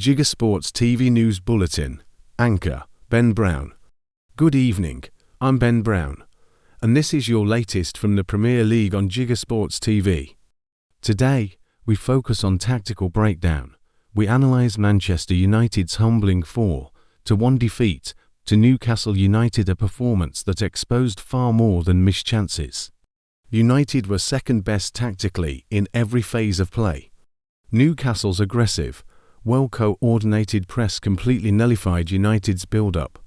Gigosports TV News Bulletin. Anchor, Ben Brown. Good evening, I'm Ben Brown, and this is your latest from the Premier League on Gigosports TV. Today, we focus on tactical breakdown. We analyse Manchester United's humbling 4-1 defeat to Newcastle United, a performance that exposed far more than missed chances. United were second best tactically in every phase of play. Newcastle's aggressive, well-coordinated press completely nullified United's build-up,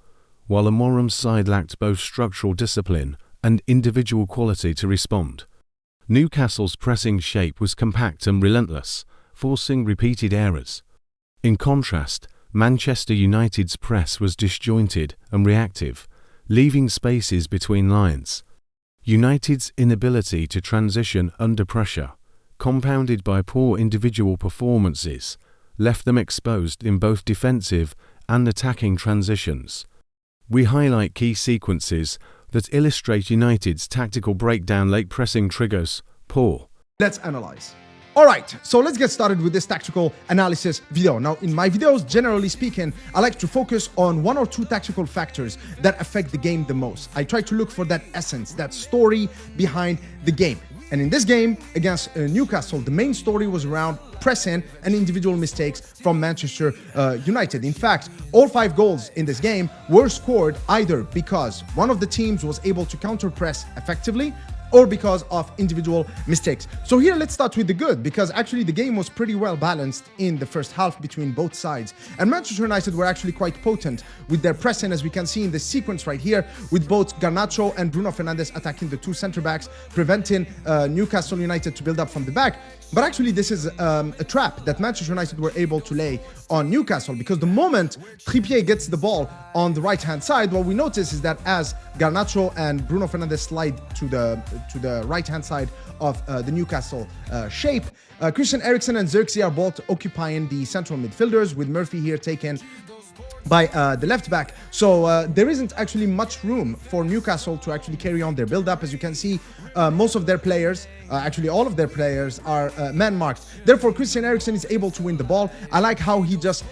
while Amorim's side lacked both structural discipline and individual quality to respond. Newcastle's pressing shape was compact and relentless, forcing repeated errors. In contrast, Manchester United's press was disjointed and reactive, leaving spaces between lines. United's inability to transition under pressure, compounded by poor individual performances, left them exposed in both defensive and attacking transitions. We highlight key sequences that illustrate United's tactical breakdown. Late pressing triggers. Poor. Let's analyze. Alright, so let's get started with this tactical analysis video. Now, in my videos, generally speaking, I like to focus on one or two tactical factors that affect the game the most. I try to look for that essence, that story behind the game. And in this game against Newcastle, the main story was around pressing and individual mistakes from Manchester United. In fact, all 5 goals in this game were scored either because one of the teams was able to counter-press effectively or because of individual mistakes. So here, let's start with the good, because actually the game was pretty well balanced in the first half between both sides. And Manchester United were actually quite potent with their pressing, as we can see in the sequence right here, with both Garnacho and Bruno Fernandes attacking the 2 center-backs, preventing Newcastle United to build up from the back. But actually, this is a trap that Manchester United were able to lay on Newcastle, because the moment Trippier gets the ball on the right-hand side, what we notice is that as Garnacho and Bruno Fernandes slide to the right-hand side of the Newcastle shape, Christian Eriksen and Xerxes are both occupying the central midfielders, with Murphy here taken by the left back. So there isn't actually much room for Newcastle to actually carry on their build-up. As you can see, most of their players, actually all of their players, are man-marked. Therefore, Christian Eriksen is able to win the ball. I like how he just,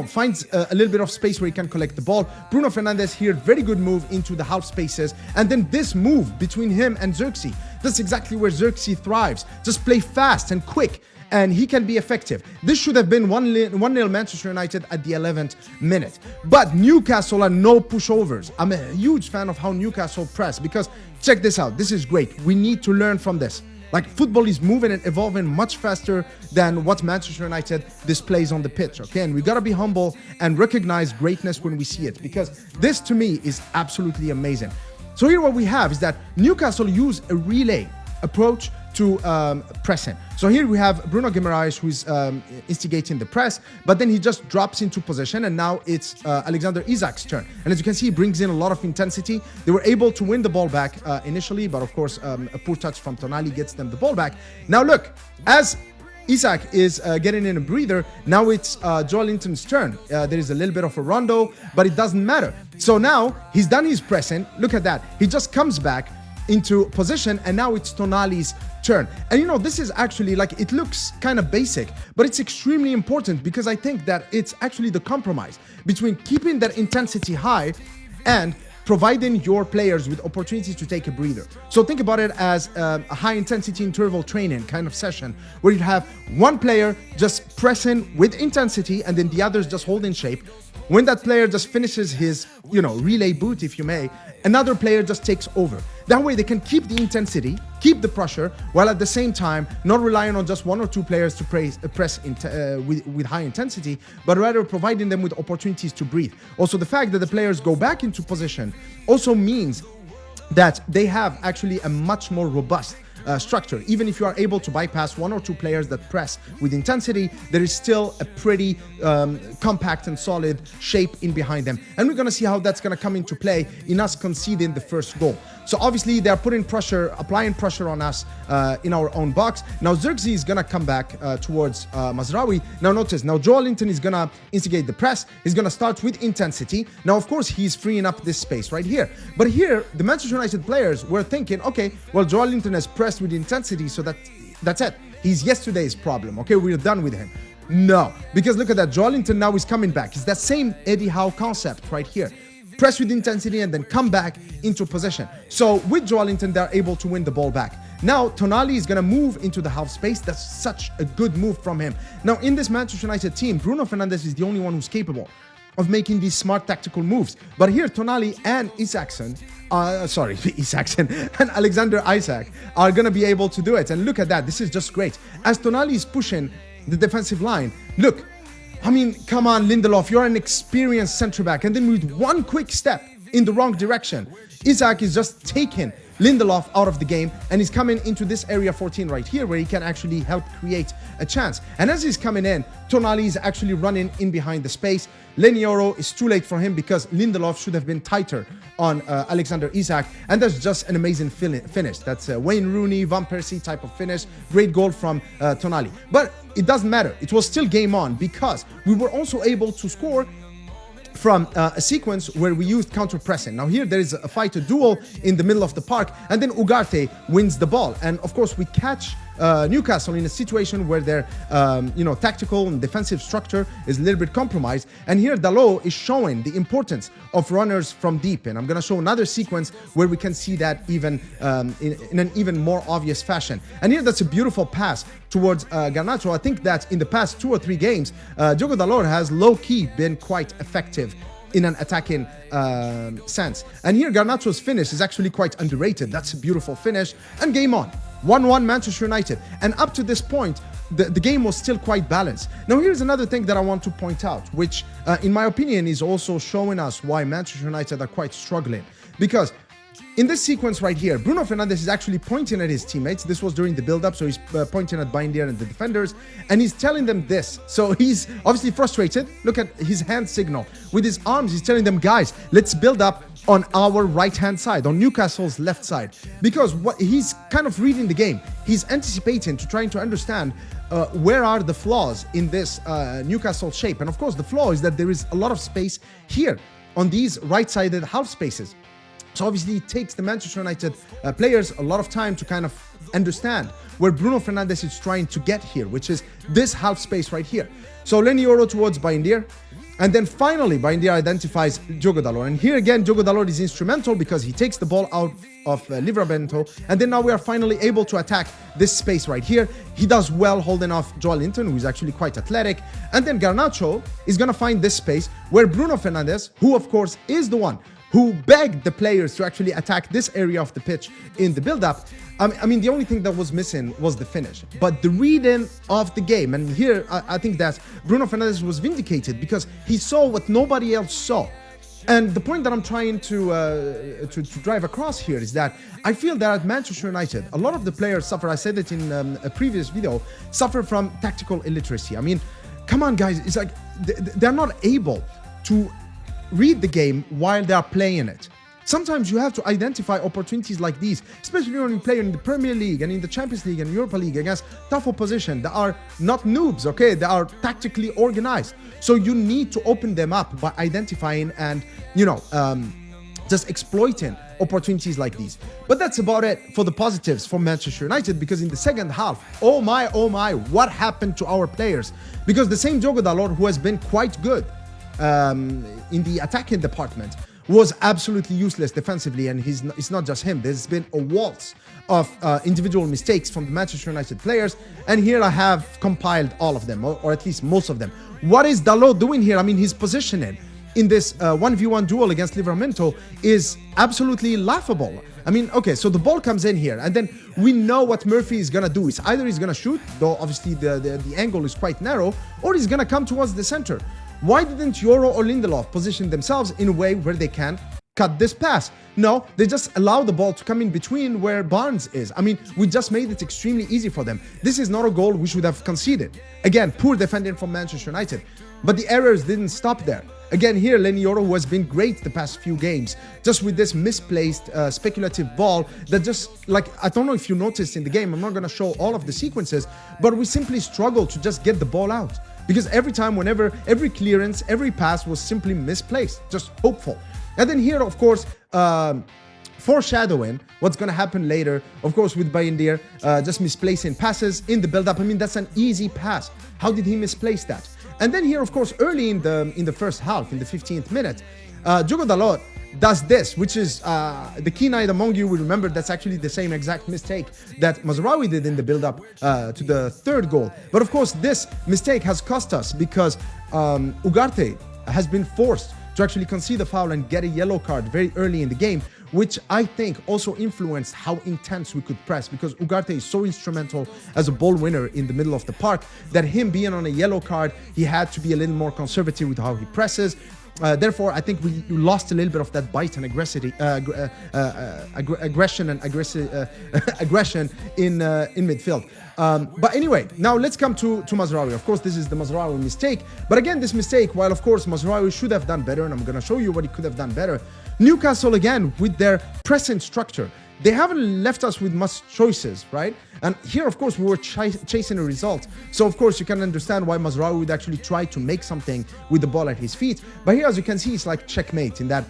finds a little bit of space where he can collect the ball. Bruno Fernandes here, very good move into the half spaces. And then this move between him and Xerxes, that's exactly where Xerxes thrives. Just play fast and quick, and he can be effective. This should have been 1-0 Manchester United at the 11th minute. But Newcastle are no pushovers. I'm a huge fan of how Newcastle press, because check this out. This is great. We need to learn from this. Like, football is moving and evolving much faster than what Manchester United displays on the pitch, okay? And we gotta be humble and recognize greatness when we see it, because this, to me, is absolutely amazing. So here what we have is that Newcastle use a relay approach to pressing. So here we have Bruno Guimaraes, who's instigating the press, but then he just drops into position, and now it's Alexander Isak's turn. And as you can see, he brings in a lot of intensity. They were able to win the ball back initially, but of course, a poor touch from Tonali gets them the ball back. Now look, as Isak is getting in a breather, now it's Joelinton's turn. There is a little bit of a rondo, but it doesn't matter. So now he's done his pressing. Look at that. He just comes back into position, and now it's Tonali's turn. And this is actually, like, it looks kind of basic, but it's extremely important, because I think that it's actually the compromise between keeping that intensity high and providing your players with opportunities to take a breather. So think about it as a high-intensity interval training kind of session, where you have one player just pressing with intensity and then the others just holding shape. When that player just finishes his, relay boot, if you may, another player just takes over. That way they can keep the intensity, keep the pressure, while at the same time not relying on just 1 or 2 players to press with high intensity, but rather providing them with opportunities to breathe. Also, the fact that the players go back into position also means that they have actually a much more robust structure. Even if you are able to bypass 1 or 2 players that press with intensity, there is still a pretty compact and solid shape in behind them. And we're going to see how that's going to come into play in us conceding the first goal. So obviously they're putting pressure, applying pressure on us in our own box. Now Xerxes is going to come back towards Mazraoui. Now notice, now Joelinton is going to instigate the press. He's going to start with intensity. Now, of course, he's freeing up this space right here. But here, the Manchester United players were thinking, okay, well, Joelinton has pressed with intensity, so that's it. He's yesterday's problem. Okay, we're done with him. No, because look at that. Joelinton now is coming back. It's that same Eddie Howe concept right here. Press with intensity and then come back into possession. So with Joelinton, they're able to win the ball back. Now, Tonali is going to move into the half space. That's such a good move from him. Now, in this Manchester United team, Bruno Fernandes is the only one who's capable of making these smart tactical moves. But here, Tonali and Isaksen and Alexander Isak are going to be able to do it. And look at that. This is just great. As Tonali is pushing the defensive line, look, I mean, come on, Lindelof, you're an experienced centre-back. And then with one quick step in the wrong direction, Isak is just taking Lindelof out of the game, and he's coming into this area 14 right here where he can actually help create a chance. And as he's coming in, Tonali is actually running in behind the space. Lenioro is too late for him because Lindelof should have been tighter on Alexander Isak, and that's just an amazing finish. That's Wayne Rooney, Van Persie type of finish. Great goal from Tonali. But it doesn't matter. It was still game on because we were also able to score from a sequence where we used counter-pressing. Now here there is a fight, a duel in the middle of the park, and then Ugarte wins the ball. And of course we catch Newcastle in a situation where their tactical and defensive structure is a little bit compromised. And here Dalot is showing the importance of runners from deep. And I'm going to show another sequence where we can see that even in an even more obvious fashion. And here that's a beautiful pass towards Garnacho. I think that in the past 2 or 3 games, Diogo Dalot has low-key been quite effective in an attacking sense. And here Garnacho's finish is actually quite underrated. That's a beautiful finish. And game on. 1-1 Manchester United. And up to this point, the game was still quite balanced. Now here's another thing that I want to point out, which in my opinion is also showing us why Manchester United are quite struggling. Because in this sequence right here, Bruno Fernandes is actually pointing at his teammates. This was during the build-up, so he's pointing at Bindier and the defenders, and he's telling them this. So he's obviously frustrated. Look at his hand signal. With his arms, he's telling them, guys, let's build up on our right-hand side, on Newcastle's left side. Because what he's kind of reading the game. He's anticipating to trying to understand where are the flaws in this Newcastle shape. And of course, the flaw is that there is a lot of space here on these right-sided half spaces. So obviously it takes the Manchester United players a lot of time to kind of understand where Bruno Fernandes is trying to get here, which is this half space right here. So Lenioro towards Bindier. And then finally, Bindier identifies Diogo Dalot. And here again, Diogo Dalot is instrumental because he takes the ball out of Livramento. And then now we are finally able to attack this space right here. He does well holding off Joelinton, who is actually quite athletic. And then Garnacho is going to find this space where Bruno Fernandes, who of course is the one who begged the players to actually attack this area of the pitch in the build-up. I mean, the only thing that was missing was the finish. But the reading of the game, and here I think that Bruno Fernandes was vindicated because he saw what nobody else saw. And the point that I'm trying to drive across here is that I feel that at Manchester United, a lot of the players suffer, I said it in a previous video, suffer from tactical illiteracy. I mean, come on guys, it's like they're not able to read the game while they are playing it. Sometimes you have to identify opportunities like these, especially when you play in the Premier League and in the Champions League and Europa League against tough opposition that are not noobs, okay? They are tactically organized. So you need to open them up by identifying and, just exploiting opportunities like these. But that's about it for the positives for Manchester United, because in the second half, oh my, what happened to our players? Because the same Diogo Dalot, who has been quite good in the attacking department, was absolutely useless defensively, and it's not just him. There's been a waltz of individual mistakes from the Manchester United players, and here I have compiled all of them, or at least most of them. What is Dalot doing here? I mean, his positioning in this 1v1 duel against Livramento is absolutely laughable. I mean, okay, so the ball comes in here, and then we know what Murphy is gonna do. It's either he's gonna shoot, though obviously the angle is quite narrow, or he's gonna come towards the center. Why didn't Yoro or Lindelof position themselves in a way where they can cut this pass? No, they just allow the ball to come in between where Barnes is. I mean, we just made it extremely easy for them. This is not a goal we should have conceded. Again, poor defending from Manchester United. But the errors didn't stop there. Again, here, Lenioro, who has been great the past few games, just with this misplaced speculative ball that just, like, I don't know if you noticed in the game, I'm not going to show all of the sequences, but we simply struggled to just get the ball out. Because every time, whenever, every clearance, every pass was simply misplaced, just hopeful. And then here, of course, foreshadowing what's going to happen later, of course, with Bayindir just misplacing passes in the build-up. I mean, that's an easy pass. How did he misplace that? And then here, of course, early in the first half, in the 15th minute, Diogo Dalot does this, which is the keen-eyed among you will remember that's actually the same exact mistake that Mazraoui did in the build-up to the third goal. But of course, this mistake has cost us because Ugarte has been forced to actually concede a foul and get a yellow card very early in the game, which I think also influenced how intense we could press, because Ugarte is so instrumental as a ball winner in the middle of the park that him being on a yellow card, he had to be a little more conservative with how he presses. Therefore, I think we lost a little bit of that bite and aggression and aggression in midfield. But anyway, now let's come to Mazraoui. Of course, this is the Mazraoui mistake. But again, this mistake, while of course Mazraoui should have done better, and I'm going to show you what he could have done better, Newcastle, again, with their pressing structure, they haven't left us with much choices, right? And here, of course, we were chasing a result. So, of course, you can understand why Mazraoui would actually try to make something with the ball at his feet. But here, as you can see, it's like checkmate in that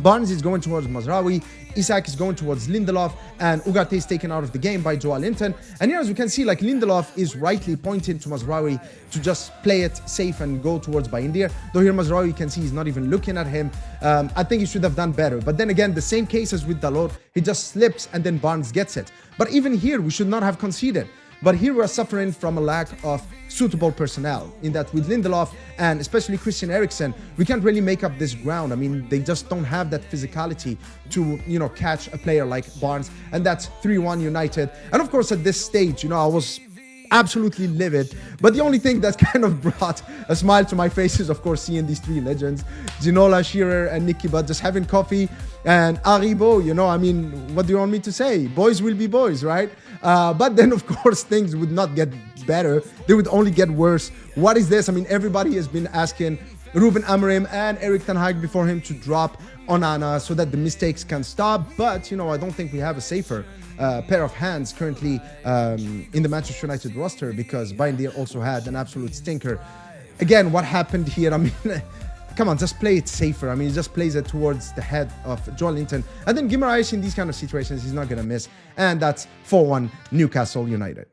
Barnes is going towards Mazraoui, Isak is going towards Lindelof, and Ugarte is taken out of the game by Joao Linton. And here, as you can see, like Lindelof is rightly pointing to Mazraoui to just play it safe and go towards Bayindir. Though here Mazraoui, you can see he's not even looking at him. I think he should have done better. But then again, the same case as with Dalot, he just slips and then Barnes gets it. But even here, we should not have conceded. But here we're suffering from a lack of suitable personnel, in that with Lindelof and especially Christian Eriksen, we can't really make up this ground. I mean, they just don't have that physicality to, you know, catch a player like Barnes. And that's 3-1 United. And of course, at this stage, you know, I was absolutely livid. But the only thing that kind of brought a smile to my face is, of course, seeing these three legends, Ginola, Shearer, and Nicky Butt, just having coffee. And Haribo, you know, I mean, what do you want me to say? Boys will be boys, right? But then, of course, things would not get better. They would only get worse. What is this? I mean, everybody has been asking Ruben Amorim and Erik ten Hag before him to drop Onana so that the mistakes can stop. But, you know, I don't think we have a safer pair of hands currently in the Manchester United roster, because Bayindir also had an absolute stinker. Again, what happened here? I mean, come on, just play it safer. I mean, he just plays it towards the head of Joao Linton. And then Guimaraes in these kind of situations, he's not going to miss. And that's 4-1 Newcastle United.